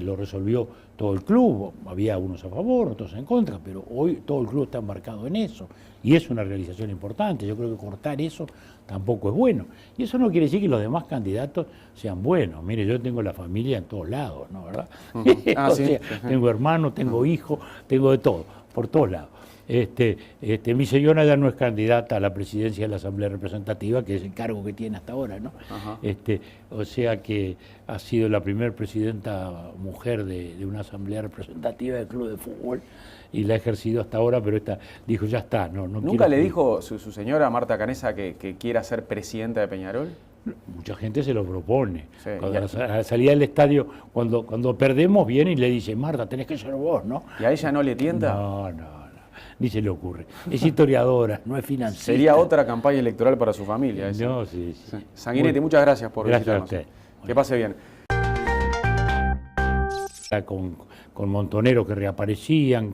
Lo resolvió todo el club, había unos a favor, otros en contra, pero hoy todo el club está embarcado en eso. Y es una realización importante. Yo creo que cortar eso tampoco es bueno. Y eso no quiere decir que los demás candidatos sean buenos. Mire, yo tengo la familia en todos lados, ¿no? ¿Verdad? O sea, tengo hermanos, tengo hijos, tengo de todo, por todos lados. Mi señora ya no es candidata a la presidencia de la Asamblea Representativa, que es el cargo que tiene hasta ahora, ¿no? O sea que ha sido la primera presidenta mujer de una Asamblea Representativa del Club de Fútbol y la ha ejercido hasta ahora, pero esta dijo, ya está, no ¿Nunca le dijo su señora Marta Canessa que quiera ser presidenta de Peñarol? Mucha gente se lo propone. Sí, a la salida del estadio, cuando perdemos, viene y le dice, Marta, tenés que ser vos, ¿no? ¿Y a ella no le tienta? No. Ni se le ocurre. Es historiadora, no es financiera. Sería otra campaña electoral para su familia. No, sí. Sanguinetti, muchas gracias por visitarnos. Gracias a usted. Que pase bien. Con montoneros que reaparecían,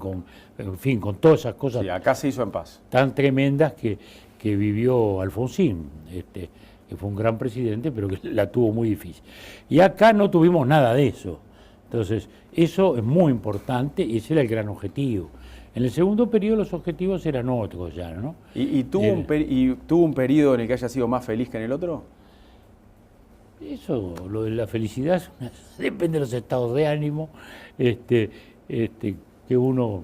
en fin, con todas esas cosas. Sí, acá se hizo en paz. Tan tremendas que vivió Alfonsín, que fue un gran presidente, pero que la tuvo muy difícil. Y acá no tuvimos nada de eso. Entonces, eso es muy importante y ese era el gran objetivo. En el segundo periodo los objetivos eran otros ya, ¿no? ¿Y tuvo un periodo en el que haya sido más feliz que en el otro? Eso, lo de la felicidad, depende de los estados de ánimo, que uno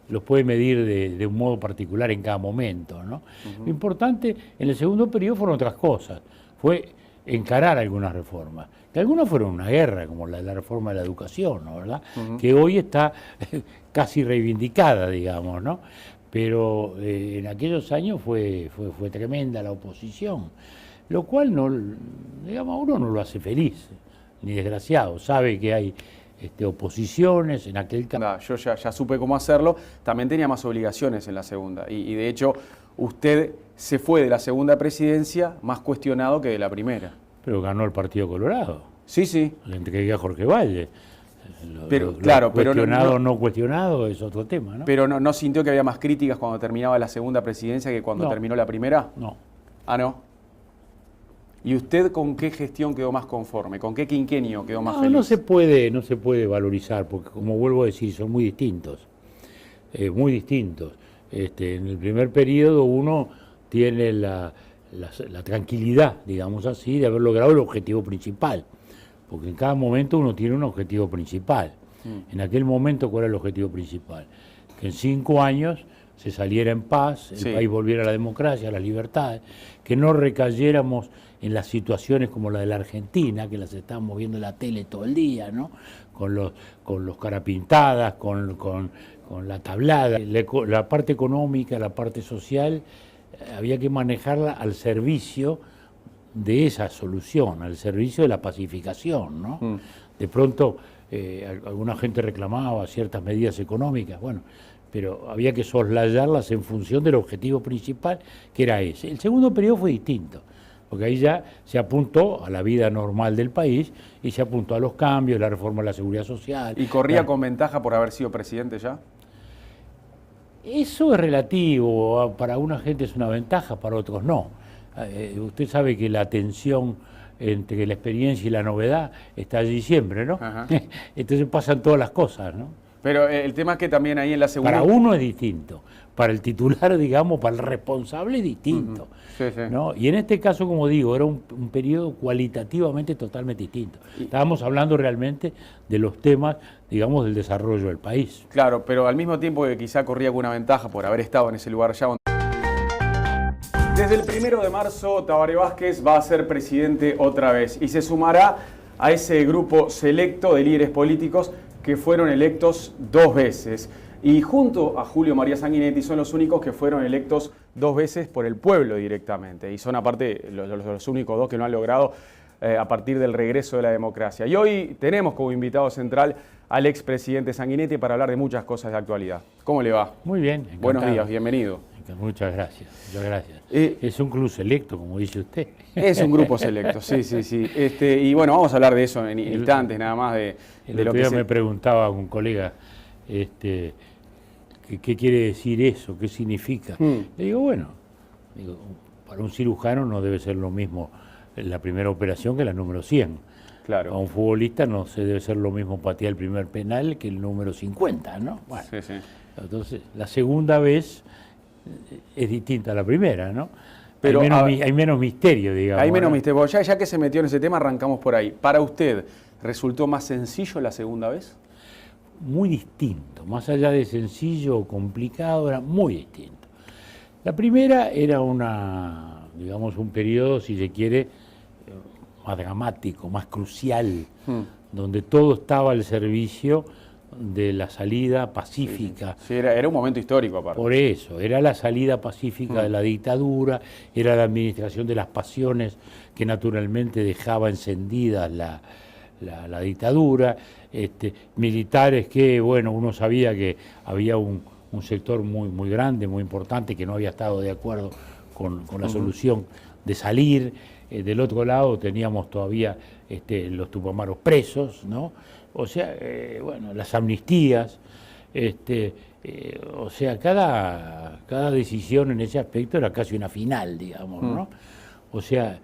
los puede medir de un modo particular en cada momento, ¿no? Lo importante en el segundo periodo fueron otras cosas, fue encarar algunas reformas, que algunas fueron una guerra, como la reforma de la educación, ¿no? ¿Verdad? Que hoy está casi reivindicada, digamos, ¿no? Pero en aquellos años fue tremenda la oposición, lo cual no, digamos, a uno no lo hace feliz, ni desgraciado, sabe que hay oposiciones en aquel caso. Yo ya supe cómo hacerlo, también tenía más obligaciones en la segunda, y de hecho usted se fue de la segunda presidencia más cuestionado que de la primera. Pero ganó el Partido Colorado. Sí. Le entregué a Jorge Valle. Claro, cuestionado o no cuestionado es otro tema, ¿no? Pero no sintió que había más críticas cuando terminaba la segunda presidencia que cuando terminó la primera. No. Ah, ¿no? ¿Y usted con qué gestión quedó más conforme? ¿Con qué quinquenio quedó más feliz? No se puede valorizar, porque como vuelvo a decir, son muy distintos. Muy distintos. En el primer periodo uno tiene la tranquilidad, digamos así, de haber logrado el objetivo principal. Porque en cada momento uno tiene un objetivo principal. En aquel momento, ¿cuál era el objetivo principal? Que en 5 años se saliera en paz, el país volviera a la democracia, a las libertades, que no recayéramos en las situaciones como la de la Argentina, que las estamos viendo en la tele todo el día, ¿no? Con los carapintadas, con la tablada. La parte económica, la parte social, había que manejarla al servicio de esa solución, al servicio de la pacificación, ¿no? De pronto alguna gente reclamaba ciertas medidas económicas, bueno, pero había que soslayarlas en función del objetivo principal, que era ese. El segundo periodo fue distinto, porque ahí ya se apuntó a la vida normal del país y se apuntó a los cambios, la reforma de la seguridad social. ¿Y corría con ventaja por haber sido presidente ya? Eso es relativo, para una gente es una ventaja, para otros no. Usted sabe que la tensión entre la experiencia y la novedad está allí siempre, ¿no? Ajá. Entonces pasan todas las cosas, ¿no? Pero el tema es que también ahí en la segunda... Para uno es distinto, para el titular, digamos, para el responsable es distinto. Sí, sí. ¿No? Y en este caso, como digo, era un periodo cualitativamente totalmente distinto. Estábamos hablando realmente de los temas, digamos, del desarrollo del país. Claro, pero al mismo tiempo que quizá corría alguna ventaja por haber estado en ese lugar ya. Desde el 1 de marzo, Tabaré Vázquez va a ser presidente otra vez y se sumará a ese grupo selecto de líderes políticos que fueron electos 2 veces. Y junto a Julio María Sanguinetti son los únicos que fueron electos 2 veces por el pueblo directamente. Y son aparte los únicos 2 que lo han logrado a partir del regreso de la democracia. Y hoy tenemos como invitado central al expresidente Sanguinetti para hablar de muchas cosas de actualidad. ¿Cómo le va? Muy bien. Encantado. Buenos días, bienvenido. Muchas gracias, muchas gracias. Es un club selecto, como dice usted. Es un grupo selecto, sí, sí, sí. Y bueno, vamos a hablar de eso en instantes nada más. De lo que me preguntaba un colega, ¿qué quiere decir eso? ¿Qué significa? Le digo, bueno, para un cirujano no debe ser lo mismo la primera operación que la número 100. Claro. A un futbolista no se debe ser lo mismo patear el primer penal que el número 50, ¿no? Bueno, sí, sí. Entonces, la segunda vez es distinta a la primera, ¿no? Pero hay menos misterio, digamos. Hay menos misterio. Ya que se metió en ese tema, arrancamos por ahí. ¿Para usted resultó más sencillo la segunda vez? Muy distinto. Más allá de sencillo o complicado, era muy distinto. La primera era un periodo, si se quiere, más dramático, más crucial, donde todo estaba al servicio de la salida pacífica. Sí, era un momento histórico aparte. Por eso, era la salida pacífica de la dictadura, era la administración de las pasiones que naturalmente dejaba encendida la dictadura, militares que, bueno, uno sabía que había un sector muy grande, muy importante, que no había estado de acuerdo con la solución de salir. Del otro lado teníamos todavía los tupamaros presos, ¿no? O sea, las amnistías, o sea, cada decisión en ese aspecto era casi una final, digamos, ¿no? O sea,